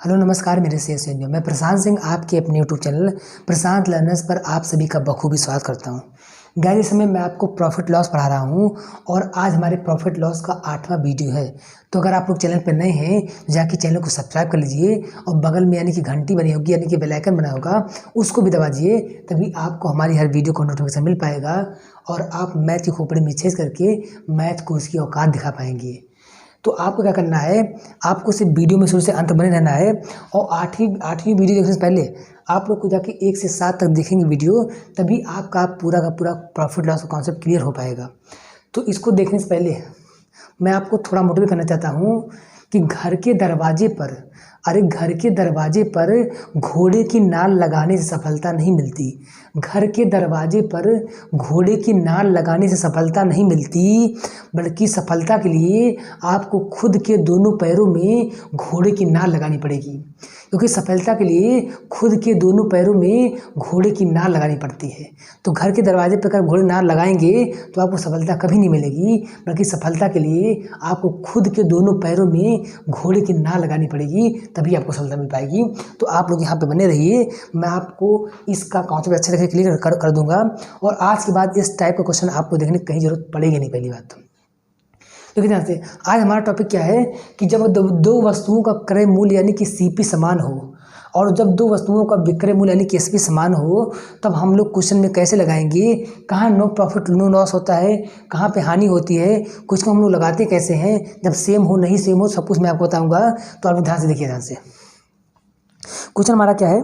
Hello नमस्कार मेरे share सैनियों, मैं प्रशांत सिंह आपके अपने यूट्यूब चैनल प्रशांत लर्नर्स पर आप सभी का बखूबी स्वागत करता हूं। गाइस, इस समय मैं आपको प्रॉफिट लॉस पढ़ा रहा हूं और आज हमारे प्रॉफिट लॉस का 8वां वीडियो है। तो अगर आप लोग चैनल पर नए हैं तो जाके चैनल को सब्सक्राइब कर लीजिए और बगल में यानी कि घंटी बनी होगी यानी कि बेल आइकन बना होगा उसको भी दबा दीजिए, तभी आपको हमारी हर वीडियो का नोटिफिकेशन मिल पाएगा और आप मैथ की खोपड़ी में छेद करके मैथ को उसकी औकात दिखा पाएंगे। तो आपको क्या करना है, आपको सिर्फ वीडियो में शुरू से अंत बने रहना है और आठवीं वीडियो देखने से पहले आप लोग को जाके 1 से 7 तक देखेंगे वीडियो, तभी आपका पूरा का पूरा प्रॉफिट लॉस का कॉन्सेप्ट क्लियर हो पाएगा। तो इसको देखने से पहले मैं आपको थोड़ा मोटिवेट करना चाहता हूँ कि घर के दरवाजे पर घोड़े की नाल लगाने से सफलता नहीं मिलती। घर के दरवाजे पर घोड़े की नाल लगाने से सफलता नहीं मिलती, बल्कि सफलता के लिए आपको खुद के दोनों पैरों में घोड़े की नाल लगानी पड़ेगी। क्योंकि सफलता के लिए खुद के दोनों पैरों में घोड़े की नाल लगानी पड़ती है। तो घर के दरवाजे पर अगर घोड़े नाल लगाएंगे तो आपको सफलता कभी नहीं मिलेगी, बल्कि सफलता के लिए आपको खुद के दोनों पैरों में घोड़े की नाल लगानी पड़ेगी, तभी आपको सफलता मिल पाएगी। तो आप लोग यहाँ पे बने रहिए, मैं आपको इसका कॉन्सेप्ट अच्छे से क्लियर कर दूंगा और आज के बाद इस टाइप का क्वेश्चन आपको देखने की कहीं जरूरत पड़ेगी नहीं। पहली बात तो ध्यान से, आज हमारा टॉपिक क्या है कि जब दो वस्तुओं का क्रय मूल्य यानी कि सीपी समान हो और जब दो वस्तुओं का विक्रय मूल्य यानी कि एसपी समान हो, तब हम लोग क्वेश्चन में कैसे लगाएंगे, कहाँ नो प्रॉफिट नो लॉस होता है, कहाँ पे हानि होती है, कुछ को हम लोग लगाते कैसे हैं, जब सेम हो नहीं सेम हो सब कुछ मैं आपको बताऊंगा। तो आप ध्यान से देखिए। ध्यान से क्वेश्चन हमारा क्या है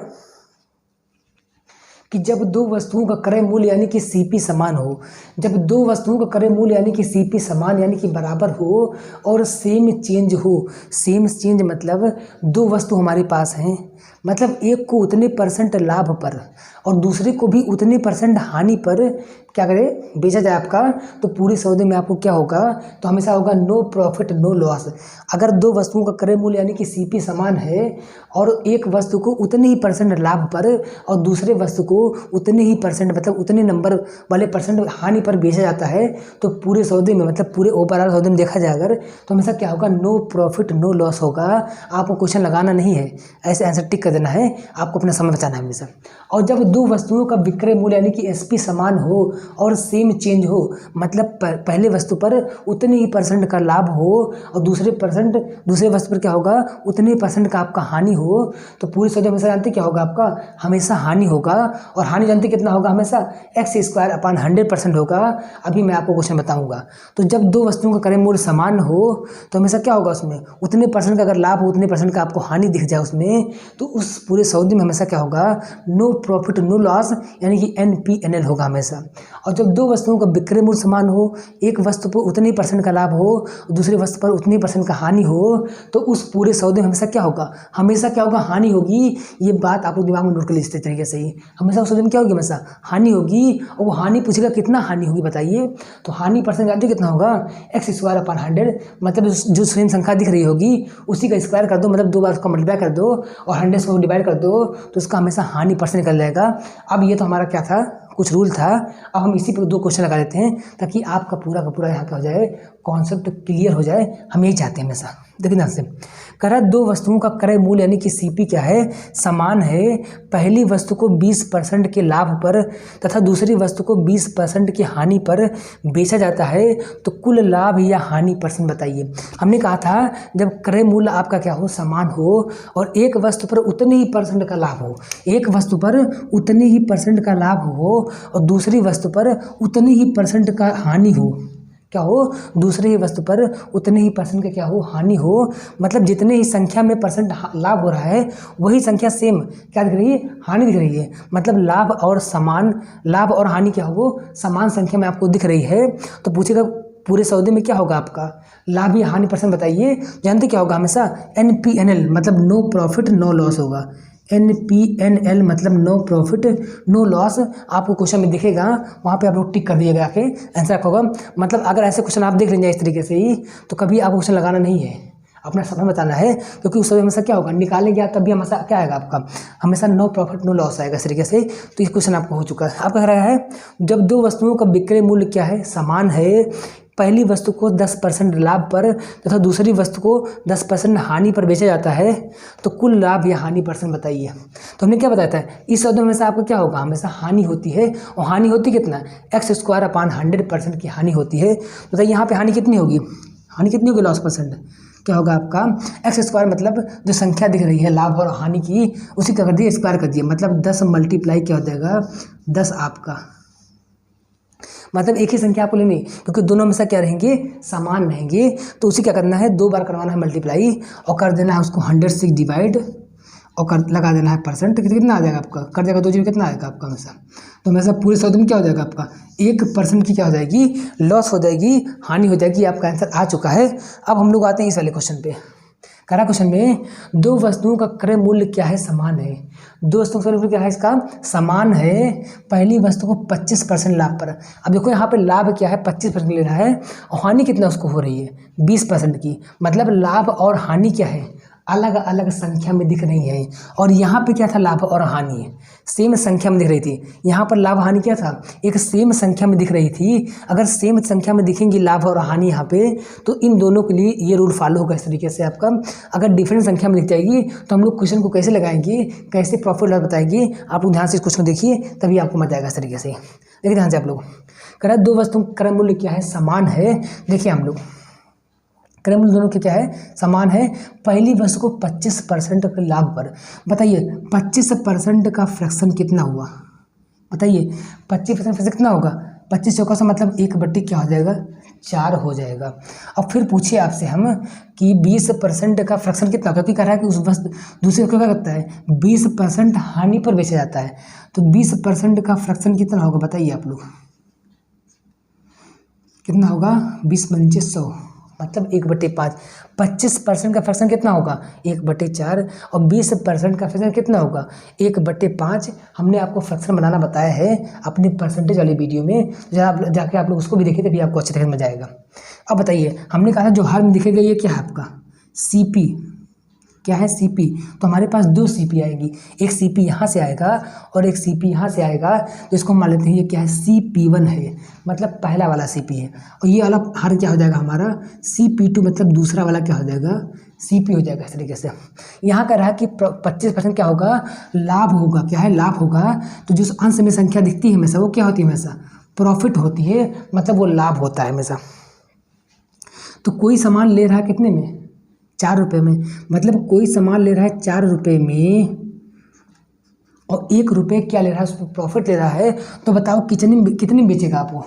कि जब दो वस्तुओं का क्रय मूल्य यानी कि सीपी समान हो, जब दो वस्तुओं का क्रय मूल्य यानी कि सीपी समान यानी कि बराबर हो और सेम चेंज हो। सेम चेंज मतलब दो वस्तु हमारे पास हैं, मतलब एक को उतने % लाभ पर और दूसरे को भी उतने % हानि पर क्या करें, बेचा जाए आपका, तो पूरे सौदे में आपको क्या होगा, तो हमेशा होगा नो प्रॉफिट नो लॉस। अगर दो वस्तुओं का क्रय मूल्य यानी कि सीपी समान है और एक वस्तु को उतने ही % लाभ पर और दूसरे वस्तु को उतने ही % मतलब उतने नंबर वाले % हानि पर बेचा जाता है, तो पूरे सौदे में मतलब पूरे ओवरऑल सौदे में देखा जाए अगर, तो हमेशा क्या होगा, नो प्रॉफिट नो लॉस होगा। आपको क्वेश्चन लगाना नहीं है, ऐसे आंसर टिक कर देना है, आपको अपना समय बचाना है हमेशा। और जब दो वस्तुओं का विक्रय मूल्य यानी कि एसपी समान हो और सेम चेंज हो, मतलब पहले वस्तु पर उतने ही % का लाभ हो और दूसरे वस्तु पर क्या होगा, उतने % का आपका हानि हो, तो पूरी सौदे हमेशा जानते क्या होगा, आपका हमेशा हानि होगा। और हानि जानते कितना होगा, हमेशा x² 100% होगा। अभी मैं आपको क्वेश्चन बताऊंगा। तो जब दो वस्तुओं का क्रय मूल्य समान हो तो हमेशा क्या होगा, उसमें उतने % का अगर लाभ हो उतने % का आपको हानि दिख जाए उसमें, तो उस पूरे सौदे में हमेशा क्या होगा, नो प्रॉफिट नो लॉस यानी कि NPNL होगा हमेशा। और जब दो वस्तुओं का विक्रय मूल्य समान हो, एक वस्तु पर उतने % का लाभ हो और दूसरे वस्तु पर उतने % का हानि हो, तो उस पूरे सौदे में हमेशा क्या होगा, हानि होगी। ये बात आप लोग दिमाग में नोट कर लीजिए तरीके से ही, हमेशा उस सौदे में क्या होगी, हमेशा हानि होगी। और वो हानि पूछेगा कितना हानि होगी बताइए, तो हानि % जानते कितना होगा, x²/100, मतलब जो सेम संख्या दिख रही होगी उसी का स्क्वायर कर दो, मतलब 2 बार उसका मल्टीप्लाई कर दो और 100 से डिवाइड कर दो, तो उसका हमेशा हानि % निकल जाएगा। अब ये तो हमारा क्या था, कुछ रूल था। अब हम इसी पर 2 क्वेश्चन लगा देते हैं ताकि आपका पूरा का पूरा यहाँ क्या हो जाए, कॉन्सेप्ट क्लियर हो जाए। हम यही चाहते हैं हमेशा। देखिए ध्यान से, कह रहा है दो वस्तुओं का क्रय मूल्य यानी कि सीपी क्या है, समान है। पहली वस्तु को 20% के लाभ पर तथा दूसरी वस्तु को 20% की हानि पर बेचा जाता है, तो कुल लाभ या हानि % बताइए। हमने कहा था जब क्रय मूल्य आपका क्या हो, समान हो और एक वस्तु पर उतने ही % का लाभ हो, एक वस्तु पर उतने ही % का लाभ हो और दूसरी वस्तु पर उतने ही % का हानि हो, क्या हो, दूसरे ही वस्तु पर उतने ही % का क्या हो, हानि हो। मतलब जितने ही संख्या में % लाभ हो रहा है वही संख्या सेम क्या दिख रही है, हानि दिख रही है। मतलब लाभ और हानि क्या हो, समान संख्या में आपको दिख रही है। तो पूछेगा पूरे सौदे में क्या होगा आपका, लाभ या हानि % बताइए। जानते क्या होगा, हमेशा NPNL मतलब नो प्रॉफिट नो लॉस होगा। NPNL मतलब नो प्रॉफिट नो लॉस। आपको क्वेश्चन में दिखेगा, वहाँ पे आप लोग टिक कर दिएगा आके, आंसर आपका होगा। मतलब अगर ऐसे क्वेश्चन आप देख लेंगे इस तरीके से ही, तो कभी आपको क्वेश्चन लगाना नहीं है, अपना समय बताना है। क्योंकि उस समय हमेशा क्या होगा, निकालेंगे तब भी हमेशा क्या आएगा आपका, हमेशा नो प्रॉफिट नो लॉस आएगा इस तरीके से। तो ये क्वेश्चन आपको हो चुका है। आपका कह रहा है जब दो वस्तुओं का विक्रय मूल्य क्या है, समान है, पहली वस्तु को 10% लाभ पर तथा दूसरी वस्तु को 10% हानि पर बेचा जाता है तो कुल लाभ या हानि परसेंट बताइए। तो हमने क्या बताया था, इस शब्द में हमेशा आपका क्या होगा, हमेशा हानि होती है, और हानि होती कितना, x² / 100% की हानि होती है। तो बताइए यहाँ पे हानि कितनी होगी, हानि कितनी होगी, लॉस परसेंट क्या होगा आपका x² मतलब जो संख्या दिख रही है लाभ और हानि की, उसी का कर दिए स्क्वायर कर दिए, मतलब 10 × क्या हो जाएगा 10 आपका, मतलब एक ही संख्या आपको लेनी, क्योंकि दोनों हमेशा क्या रहेंगे, समान रहेंगे। तो उसी क्या करना है, 2 बार करवाना है मल्टीप्लाई और कर देना है उसको 100 से डिवाइड और कर लगा देना है परसेंट। कितना आ जाएगा आपका, कर जाएगा 2 जीरो कितना आएगा आपका हमेशा, तो हमेशा पूरे शब्द में क्या हो जाएगा आपका 1% की क्या हो जाएगी, लॉस हो जाएगी, हानि हो जाएगी। आपका आंसर आ चुका है। अब हम लोग आते हैं इस वाले क्वेश्चन पे। करा क्वेश्चन में 2 वस्तुओं का क्रय मूल्य क्या है, समान है। 2 वस्तुओं का क्रय मूल्य क्या है, इसका समान है। पहली वस्तु को 25% लाभ पर, अब देखो यहाँ पे लाभ क्या है 25% ले रहा है और हानि कितना उसको हो रही है 20% की, मतलब लाभ और हानि क्या है, अलग अलग संख्या में दिख रही है। और यहाँ पे क्या था, लाभ और हानि सेम संख्या में दिख रही थी। यहाँ पर लाभ हानि क्या था, एक सेम संख्या में दिख रही थी। अगर सेम संख्या में दिखेंगी लाभ और हानि यहाँ पे, तो इन दोनों के लिए ये रूल फॉलो होगा इस तरीके से आपका। अगर डिफरेंट संख्या में दिख जाएगी तो हम लोग क्वेश्चन को कैसे लगाएंगे, कैसे प्रॉफिट लॉस बताएंगे, आप लोग ध्यान से इस क्वेश्चन को देखिए, तभी आपको मजा आएगा इस तरीके से। देखिए ध्यान से आप लोग, कह 2 वस्तुओं का क्रय मूल्य क्या है, समान है। देखिए हम लोग क्रय मूल्य दोनों के क्या है, समान है। पहली वस्तु को 25% के लाभ पर, बताइए 25% का फ्रैक्शन कितना हुआ, बताइए 25% फ्रैक्शन कितना होगा, 25 चौका से मतलब 1/4 क्या हो जाएगा 4 हो जाएगा। अब फिर पूछिए आपसे हम कि 20% का फ्रैक्शन कितना, क्योंकि कह रहा है कि उस वस्तु दूसरे को क्या करता है 20% हानि पर बेचा जाता है, तो 20% का फ्रैक्शन कितना होगा बताइए आप लोग, कितना होगा 20 × 100 मतलब 1/5। 25% का फ्रैक्शन कितना होगा 1/4 और 20% का फ्रैक्शन कितना होगा 1/5। हमने आपको फ्रैक्शन बनाना बताया है अपने परसेंटेज वाली वीडियो में, जाके आप लोग उसको भी देखिए, तभी आपको अच्छे तरीके से मजा आएगा। अब बताइए, हमने कहा था जो हर में दिखेगा ये क्या है आपका CP, क्या है CP, तो हमारे पास 2 CP आएगी, एक CP यहाँ से आएगा और एक CP यहाँ से आएगा, तो इसको मान लेते हैं ये क्या है CP1 है, मतलब पहला वाला CP है, और ये वाला हर क्या हो जाएगा हमारा CP2, मतलब दूसरा वाला क्या हो जाएगा CP हो जाएगा। इस तरीके से यहाँ कह रहा है कि 25% क्या होगा, लाभ होगा, क्या है लाभ होगा, तो जो अंश में संख्या दिखती है हमेशा वो क्या होती है, हमेशा प्रॉफिट होती है, मतलब वो लाभ होता है हमेशा। तो कोई सामान ले रहा है कितने में 4 रुपये में, मतलब कोई सामान ले रहा है 4 रुपये में और 1 रुपये क्या ले रहा है, उस पर प्रॉफिट ले रहा है, तो बताओ कितनी बेचेगा आप वो।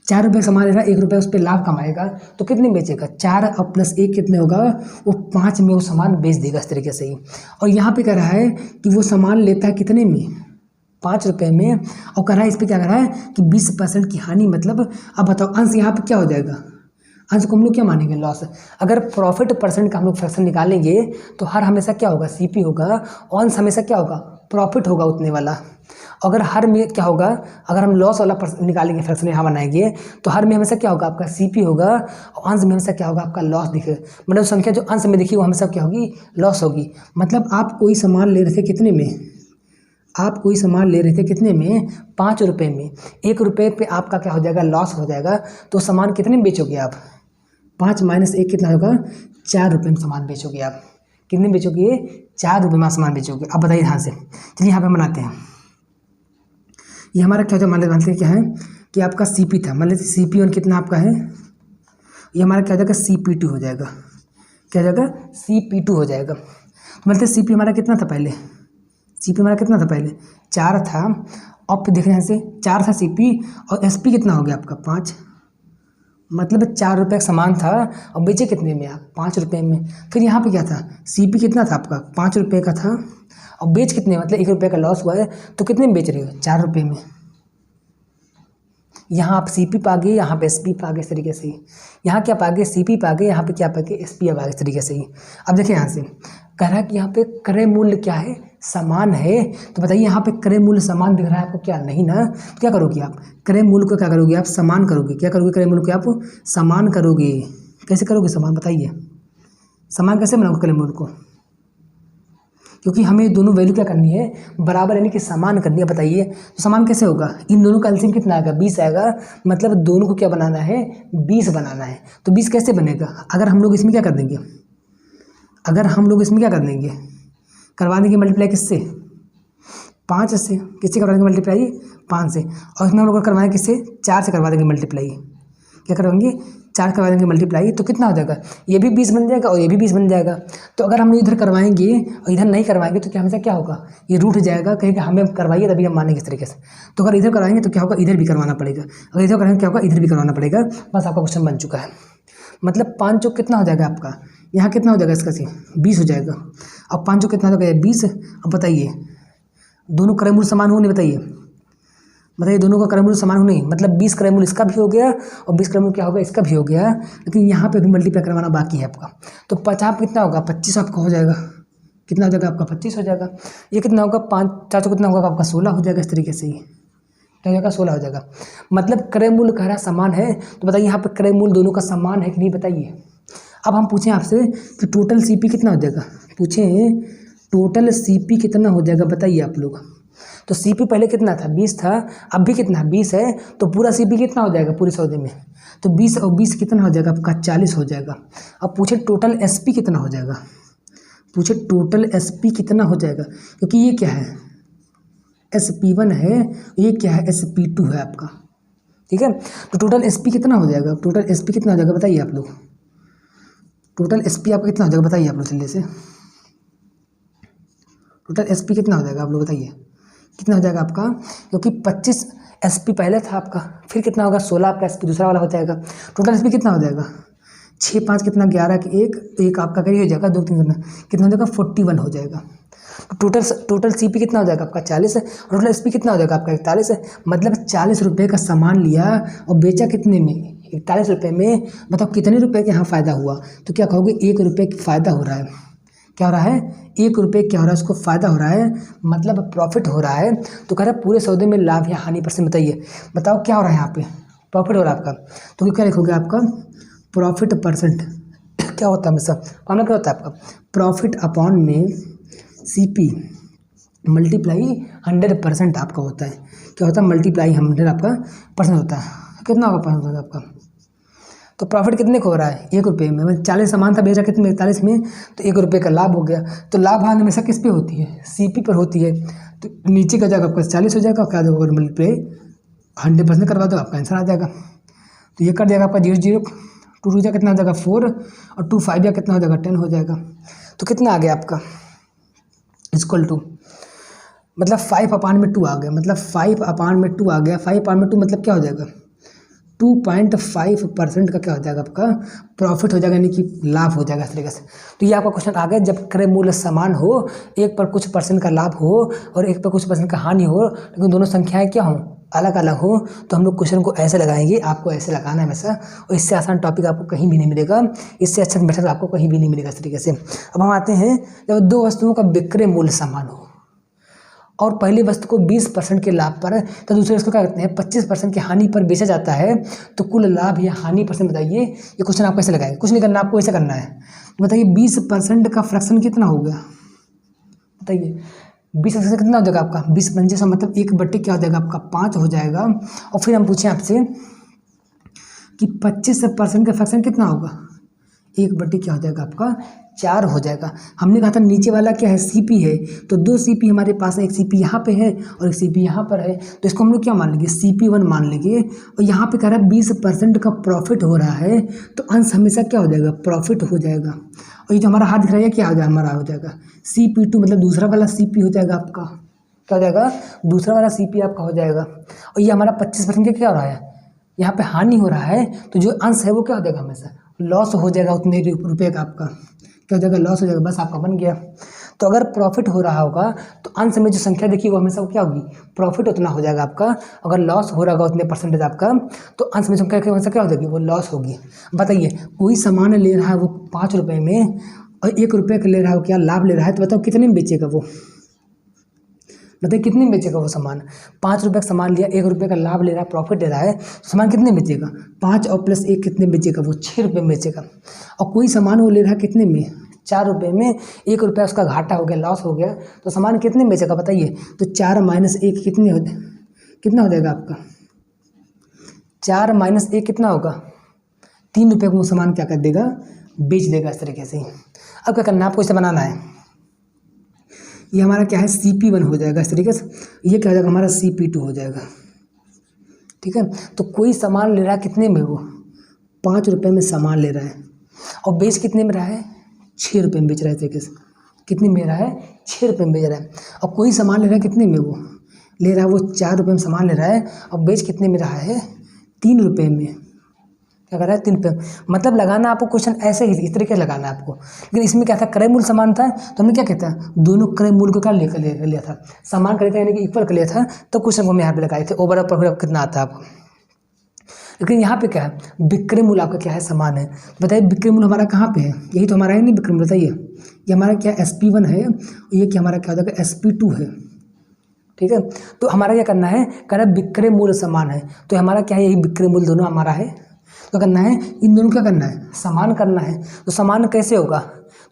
4 रुपये सामान ले रहा है, 1 रुपये उस पर लाभ कमाएगा, तो कितने बेचेगा 4 और +1 कितने होगा, वो 5 में वो सामान बेच देगा इस तरीके से ही। और यहाँ पे कह रहा है कि वो सामान लेता है कितने में 5 रुपये में, और कह रहा है इस पर क्या कह रहा है कि 20% की हानि, मतलब अब बताओ अंश यहाँ पर क्या हो जाएगा, अंश को हम लोग क्या मानेंगे लॉस। अगर प्रॉफिट परसेंट का हम लोग फ्रैक्शन निकालेंगे तो हर हमेशा क्या होगा CP होगा, और अंश हमेशा क्या होगा प्रॉफिट होगा उतने वाला। अगर हर में क्या होगा, अगर हम लॉस वाला निकालेंगे फ्रैक्शन यहाँ बनाएंगे, तो हर में हमेशा क्या होगा आपका CP होगा, और अंश में हमेशा क्या होगा आपका लॉस दिखे, मतलब संख्या जो अंश में दिखी वो हमेशा क्या होगी लॉस होगी। मतलब आप कोई सामान ले रहे थे कितने में, आप कोई सामान ले रहे थे कितने में 5 रुपये में, 1 रुपये पे आपका क्या हो जाएगा लॉस हो जाएगा, तो सामान कितने में बेचोगे आप 5 - 1 कितना होगा 4 रुपये में सामान बेचोगे आप, कितने बेचोगे 4 रुपये में सामान बेचोगे। अब बताइए यहाँ से, चलिए यहाँ पे बनाते हैं, ये हमारा क्या होता है मानते हैं क्या है कि आपका CP था, मान लेते CP1 कितना आपका है, ये हमारा क्या हो जाएगा CP2 हो जाएगा, क्या हो जाएगा CP2 हो जाएगा। तो मतलब CP हमारा कितना था पहले, CP हमारा कितना था पहले 4 था, अब देख रहे हैं से 4 था CP, और SP कितना हो गया आपका 5, मतलब 4 रुपये का सामान था और बेचे कितने में आप 5 रुपये में। फिर यहाँ पे क्या था CP कितना था आपका 5 रुपये का था, और बेच कितने, मतलब 1 रुपये का लॉस हुआ है, तो कितने में बेच रहे हो 4 रुपये में। यहाँ आप CP पा गए, यहाँ पे SP पा गए इस तरीके से ही, यहाँ क्या पा गए CP पा गए, यहाँ पे क्या पा गए SP पा गए इस तरीके से ही। अब देखिए यहाँ से कह रहा है कि यहाँ पे क्रय मूल्य क्या है समान है, तो बताइए यहाँ पे क्रय मूल्य समान दिख रहा है आपको क्या, नहीं ना, तो क्या करोगे आप क्रय मूल्य को क्या करोगे आप समान करोगे, क्या करोगे क्रय मूल्य को आप समान करोगे। कैसे करोगे समान, बताइए समान कैसे बनाओगे क्रय मूल्य को, क्योंकि हमें दोनों वैल्यू क्या करनी है, बराबर यानी कि समान करनी है। बताइए तो समान कैसे होगा, इन दोनों का एलसीएम कितना आएगा, 20 आएगा। मतलब दोनों को क्या बनाना है, 20 बनाना है। तो 20 कैसे बनेगा, अगर हम लोग इसमें क्या कर देंगे, करवा देंगे मल्टीप्लाई किससे, 5 से। किससे करवा देंगे मल्टीप्लाई, 5 से। और इसमें हम लोग करवाएंगे किससे, 4 से करवा देंगे मल्टीप्लाई। क्या करवाएंगे, 4 करवा देंगे मल्टीप्लाई। तो कितना हो जाएगा, ये भी 20 बन जाएगा और ये भी 20 बन जाएगा। तो अगर हम इधर करवाएंगे और इधर नहीं करवाएंगे तो क्या हमेशा क्या होगा, ये रूठ जाएगा। कहेंगे हमें करवाइए तभी हम मानेंगे इस तरीके से। तो अगर इधर करवाएंगे तो क्या होगा, इधर भी करवाना पड़ेगा। अगर इधर कराएंगे क्या होगा, इधर भी करवाना पड़ेगा। बस आपका क्वेश्चन बन चुका है। मतलब 5 चौक कितना हो जाएगा आपका, यहाँ कितना हो जाएगा इसका सी 20 हो जाएगा। अब 5 चौक कितना हो जाएगा, 20। अब बताइए दोनों क्रय मूल्य समान हो नहीं, बताइए दोनों का क्रय मूल्य समान हो नहीं। मतलब 20 क्रय मूल्य इसका भी हो गया और 20 क्रय मूल्य क्या होगा, इसका भी हो गया। लेकिन यहाँ पे भी मल्टीप्लाई करवाना बाकी है आपका। तो 50 कितना होगा, 25 आपका हो जाएगा। कितना हो जाएगा आपका, 25 हो जाएगा। ये कितना होगा, 5 4 चौक कितना होगा आपका, 16 हो जाएगा। इस तरीके से ही क्या हो जाएगा, 16 हो जाएगा। मतलब क्रय मूल्य कह रहा समान है। तो बताइए यहाँ पे क्रय मूल्य दोनों का समान है कि नहीं, बताइए। अब हम पूछें आपसे कि टोटल सीपी कितना हो जाएगा, पूछें टोटल सीपी कितना हो जाएगा, बताइए आप लोग। तो सीपी पहले कितना था, 20 था। अब भी कितना, 20 है। तो पूरा सीपी कितना हो जाएगा पूरे सौदे में, तो 20 और 20 कितना हो जाएगा आपका, 40 हो जाएगा। अब पूछे टोटल एसपी कितना हो जाएगा, टोटल एसपी कितना हो जाएगा। क्योंकि ये क्या है, SP1 है, ये क्या है, SP2 है आपका। ठीक है, तो टोटल एसपी कितना हो जाएगा, टोटल एसपी कितना हो जाएगा बताइए आप लोग। टोटल एसपी आपका कितना हो जाएगा बताइए आप लोग जल्दी से। टोटल एसपी कितना हो जाएगा आप लोग बताइए, कितना हो जाएगा आपका। क्योंकि 25 एसपी पहले था आपका, फिर कितना होगा 16 आपका एसपी दूसरा वाला हो जाएगा। टोटल एसपी कितना हो जाएगा, 6 5 कितना 11 कि एक आपका करिए हो जाएगा, 2 3 कितना हो जाएगा 41 हो जाएगा। तो टोटल सीपी कितना हो जाएगा आपका 40 है। टोटल एसपी कितना हो जाएगा आपका 41 है। मतलब 40 रुपये का सामान लिया और बेचा कितने में, 41 रुपये में। बताओ कितने रुपये का यहाँ फ़ायदा हुआ। तो क्या कहोगे, 1 रुपये की फ़ायदा हो रहा है। क्या हो रहा है, 1 रुपये क्या हो रहा है, उसको फ़ायदा हो रहा है, मतलब प्रॉफिट हो रहा है। तो कह रहा है पूरे सौदे में लाभ या हानि % बताइए। बताओ क्या हो रहा है यहाँ पे, प्रॉफिट हो रहा है आपका। तो क्या लिखोगे आपका, प्रॉफिट % क्या होता है हमेशा, फॉर्मूला क्या होता है आपका, प्रॉफिट अपॉन में सीपी मल्टीप्लाई 100% आपका होता है। क्या होता है, मल्टीप्लाई 100 आपका % होता है। कितना होगा % होता है आपका। तो प्रॉफिट कितने को हो रहा है, 1 रुपये में। 40 सामान था, बेचा कितने 41 में, तो 1 रुपये का लाभ हो गया। तो लाभ हानि हमेशा किस पे होती है, सीपी पर होती है। तो नीचे का जाएगा आपका 40 हो जाएगा, क्या होगा मल्टीप्लाई 100% करवा दो, आपका आंसर आ जाएगा। तो ये कर देगा आपका 0 0 2 2 कितना हो जाएगा 4 और 2 5 कितना हो जाएगा 10 हो जाएगा। तो कितना आ गया आपका इक्वल टू, मतलब 5/2 आ गया। मतलब 5/2 आ गया। 5/2 मतलब क्या हो जाएगा, 2.5% का क्या हो जाएगा आपका प्रॉफिट हो जाएगा, यानी कि लाभ हो जाएगा इस तरीके से। तो ये आपका क्वेश्चन आ गया, जब क्रय मूल्य समान हो, एक पर कुछ % का लाभ हो और एक पर कुछ % का हानि हो, लेकिन दोनों संख्याएं क्या हों, अलग अलग हो, तो हम लोग क्वेश्चन को ऐसे लगाएंगे। आपको ऐसे लगाना है वैसा, और इससे आसान टॉपिक आपको कहीं भी नहीं मिलेगा, इससे अच्छा मेथड आपको कहीं भी नहीं मिलेगा इस तरीके से। अब हम आते हैं, जब 2 वस्तुओं का विक्रय मूल्य समान हो और पहली वस्तु को 20% के लाभ पर तो दूसरे वस्तु क्या करते हैं 25% की हानि पर बेचा जाता है, तो कुल लाभ या हानि % बताइए। ये क्वेश्चन आप कैसे लगाएंगे, कुछ नहीं करना, आपको ऐसे करना है। बताइए 20% का फ्रैक्शन कितना हो गया, बताइए 20% कितना हो जाएगा आपका 20 पंजे सौ, मतलब 1/, क्या हो जाएगा आपका 5 हो जाएगा। और फिर हम पूछें आपसे कि 25% का फ्रैक्शन कितना होगा, 1/, क्या हो जाएगा आपका 4 हो जाएगा। हमने कहा था नीचे वाला क्या है, सीपी है। तो 2 सीपी हमारे पास है, एक सीपी यहाँ पे है और एक सीपी यहाँ पर है। तो इसको हम लोग क्या मान लेंगे, CP1 मान लेंगे। और यहाँ पे कह रहा है 20% का प्रॉफिट हो रहा है, तो अंश हमेशा क्या हो जाएगा, प्रॉफिट हो जाएगा। और ये जो हमारा हाथ दिख रहा है क्या हो जाएगा, हमारा हो जाएगा CP2, मतलब दूसरा वाला CP हो जाएगा आपका। क्या हो जाएगा, दूसरा वाला CP आपका हो जाएगा। और ये हमारा 25% का क्या हो रहा है, यहाँ पे हानि हो रहा है, तो जो अंश है वो क्या हो जाएगा, हमेशा लॉस हो जाएगा, उतने रुपये का आपका क्या हो जाएगा, लॉस हो जाएगा। बस आपका बन गया। तो अगर प्रॉफिट हो रहा होगा तो अंश में जो संख्या देखिए वो हमेशा क्या होगी, प्रॉफिट उतना हो जाएगा आपका। अगर लॉस हो रहा होगा उतने % आपका, तो अंश में संख्या हमेशा क्या हो जाएगी, वो लॉस होगी। बताइए कोई सामान ले रहा है वो 5 रुपये में और 1 रुपये का ले रहा है, क्या लाभ ले रहा है, तो बताओ कितने में बेचेगा वो, बताइए कितने में बेचेगा वो सामान। 5 रुपये का सामान लिया, 1 रुपये का लाभ ले रहा है, प्रॉफिट दे रहा है, सामान कितने में बेचेगा, 5 और +1 कितने में बेचेगा, वो 6 रुपये में बेचेगा। और कोई सामान वो ले रहा है कितने में, ₹4 में 1 रुपया उसका घाटा हो गया, लॉस हो गया, तो सामान कितने में बेचेगा बताइए। तो 4 - 1 कितना हो जाएगा आपका, 4 - 1 कितना होगा, ₹3 को वो सामान क्या कर देगा, बेच देगा इस तरीके से। अब क्या करना है आपको, इसे बनाना है। ये हमारा क्या है, CP1 हो जाएगा इस तरीके से, ये क्या हो जाएगा हमारा CP2 हो जाएगा। ठीक है, तो कोई सामान ले रहा है कितने में, वो ₹5 में सामान ले रहा है और बेच कितने में रहा है, ₹6 में बेच रहा है। तरीके से कितने में रहा है, ₹6 में बेच रहा है। और कोई सामान ले रहा है कितने में, वो ले रहा है वो ₹4 में सामान ले रहा है और बेच कितने में रहा है, ₹3 में। क्या कर रहा है, ₹3। मतलब लगाना आपको क्वेश्चन ऐसे ही इस तरीके से लगाना है आपको। लेकिन इसमें क्या था, क्रय मूल्य समान था, तो हमने क्या कहता है, दोनों क्रय मूल्य को क्या लेकर लिया था, समान कर लिया था, यानी कि इक्वल कर लिया था, तो क्वेश्चन को हम यहाँ पे लगाए थे। ओवरऑल प्रॉफिट कितना आता है आपको। लेकिन यहाँ पे क्या है, विक्रय मूल्य आपका क्या है, समान है। बताइए विक्रय मूल्य हमारा कहाँ पे है, यही तो हमारा है नहीं विक्रय मूल्य, बताइए। ये हमारा क्या SP1 है, ये क्या हमारा क्या हो जाएगा, SP2 है। ठीक है, तो हमारा क्या करना है, कह रहा है विक्रय मूल्य समान है, तो हमारा क्या है, यही विक्रय मूल्य दोनों हमारा है। तो करना है, इन दोनों क्या करना है, समान करना है। तो समान कैसे होगा,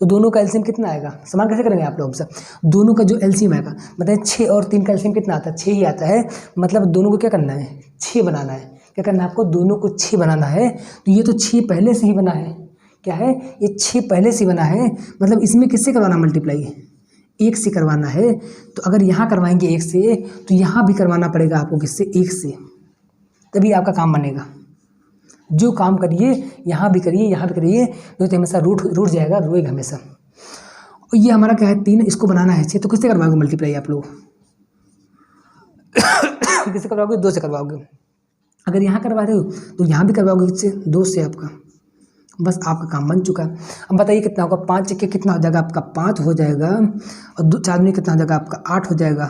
तो दोनों का एलसीएम कितना आएगा, समान कैसे करेंगे आप लोग से, दोनों का जो एलसीएम आएगा, बताइए 6 और 3 का एलसीएम कितना आता है, 6 ही आता है। मतलब दोनों को क्या करना है, 6 बनाना है। क्या करना है आपको, दोनों को 6 बनाना है। तो ये तो 6 पहले से ही बना है, क्या है, ये 6 पहले से बना है। मतलब इसमें किससे करवाना मल्टीप्लाई, 1 से करवाना है। तो अगर यहाँ करवाएंगे 1 से, तो यहाँ भी करवाना पड़ेगा आपको किससे, 1 से, तभी आपका काम बनेगा। जो काम करिए यहाँ भी करिए, यहाँ भी करिए, नहीं तो हमेशा रूठ जाएगा, रोएगा हमेशा। और ये हमारा क्या है, 3, इसको बनाना है 6, तो किससे करवाओगे मल्टीप्लाई आप लोग किससे करवाओगे, 2 से करवाओगे। अगर यहाँ करवा रहे हो तो यहाँ भी करवाओगे किससे, 2 से आपका, बस आपका काम बन चुका है। अब बताइए कितना होगा, 5 के कितना हो जाएगा आपका, 5 हो जाएगा, और 4 में कितना हो जाएगा आपका, 8 हो जाएगा।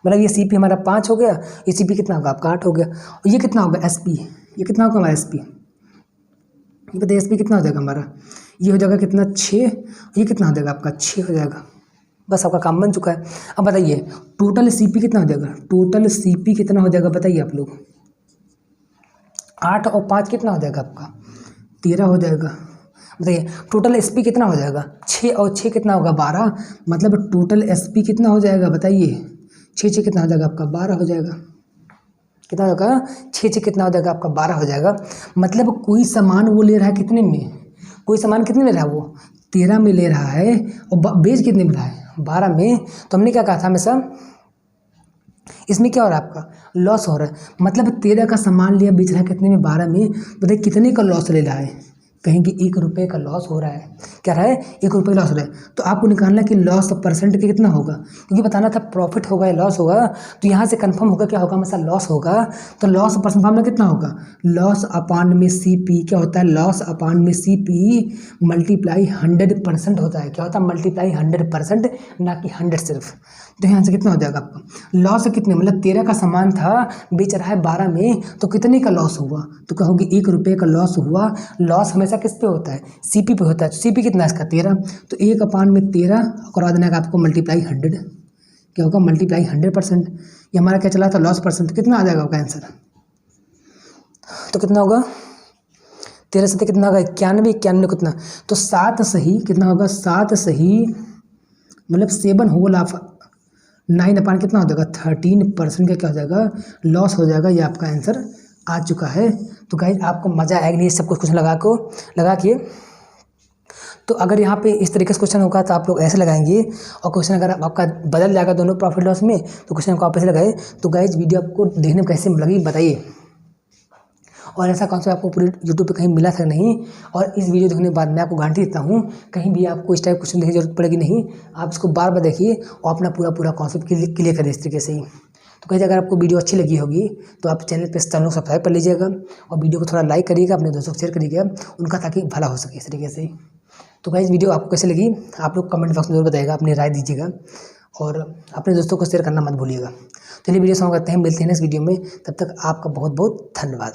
मतलब ये CP हमारा 5 हो गया, ये CP कितना होगा आपका, 8 हो गया। और ये कितना होगा SP, ये कितना होगा हमारा SP, ये बताइए SP कितना हो जाएगा हमारा, ये हो जाएगा कितना, 6, ये कितना हो जाएगा आपका, 6 हो जाएगा। बस आपका काम बन चुका है। अब बताइए टोटल CP कितना हो जाएगा, टोटल CP कितना हो जाएगा बताइए आप लोग, 8 और 5 कितना हो जाएगा आपका, 13 हो जाएगा। बताइए टोटल SP कितना हो जाएगा, 6 और 6 कितना होगा, 12। मतलब टोटल SP कितना हो जाएगा बताइए, 6 कितना हो जाएगा आपका, 12 हो जाएगा। कितना होगा, 6 कितना हो जाएगा आपका, 12 हो जाएगा। मतलब कोई सामान वो ले रहा है कितने में, कोई सामान कितने में ले रहा है, वो 13 में ले रहा है, और बेच कितने में रहा है, 12 में। तो हमने क्या कहा था हमेशा, इसमें क्या हो रहा है आपका, लॉस हो रहा है। मतलब 13 का सामान लिया, बेच रहा है कितने में, 12 में। बताइए कितने का लॉस ले रहा है, कहेंगे ₹1 का लॉस हो रहा है। क्या रहा है, ₹1 लॉस हो रहा है। तो आपको निकालना कि लॉस परसेंट के कितना होगा, क्योंकि बताना था प्रॉफिट होगा या लॉस होगा। तो यहाँ से कंफर्म होगा क्या होगा, हमेशा लॉस होगा। तो लॉस परसेंट फॉर्मूला कितना होगा, लॉस अपान में CP, क्या होता है, लॉस अपान में CP मल्टीप्लाई 100% होता है। क्या होता है, मल्टीप्लाई 100%, ना कि 100 सिर्फ। तो यहाँ से कितना हो जाएगा आपका, लॉस कितने, मतलब 13 का सामान था, बेच रहा है 12 में, तो कितने का लॉस हुआ, तो कहोगे ₹1 का लॉस हुआ। लॉस हमेशा किस पे होता है, CP पे होता है। तो CP कितना है इसका, 13। तो 1 अपान में 13 करवा देना का आपको मल्टीप्लाई 100, क्या होगा, मल्टीप्लाई 100%। ये हमारा क्या चला था, लॉस परसेंट। कितना आ जाएगा आपका आंसर, तो कितना होगा, 13 से कितना होगा, 91 कितना, तो 7 सही कितना होगा, 7 सही, मतलब 7 होल ऑफ 9 अपान कितना हो जाएगा, 13% का क्या हो जाएगा, लॉस हो जाएगा। ये आपका आंसर आ चुका है। तो गाइस आपको मज़ा आएगा नहीं सब कुछ लगा के। तो अगर यहाँ पे इस तरीके से क्वेश्चन होगा तो आप लोग ऐसे लगाएंगे, और क्वेश्चन अगर आपका बदल जाएगा दोनों प्रॉफिट लॉस में, तो क्वेश्चन को आप ऐसे लगाए। तो गाइस वीडियो आपको देखने में कैसे लगी बताइए, और ऐसा कॉन्सेप्ट आपको पूरे यूट्यूब पे कहीं मिला था नहीं। और इस वीडियो देखने के बाद मैं आपको गारंटी देता हूँ, कहीं भी आपको इस टाइप क्वेश्चन देखने की जरूरत पड़ेगी नहीं। आप इसको बार बार देखिए और अपना पूरा कॉन्सेप्ट क्लियर करें इस तरीके से ही। तो कहीं अगर आपको वीडियो अच्छी लगी होगी तो आप चैनल पे सब्सक्राइब कर लीजिएगा, और वीडियो को थोड़ा लाइक करिएगा, अपने दोस्तों को शेयर करिएगा उनका, ताकि भला हो सके इस तरीके से। तो गाइस वीडियो आपको कैसे लगी आप लोग कमेंट बॉक्स में जरूर बताइएगा, अपनी राय दीजिएगा, और अपने दोस्तों को शेयर करना मत भूलिएगा। चलिए वीडियो समाप्त करते हैं, मिलते हैं नेक्स्ट वीडियो में, तब तक आपका बहुत बहुत धन्यवाद।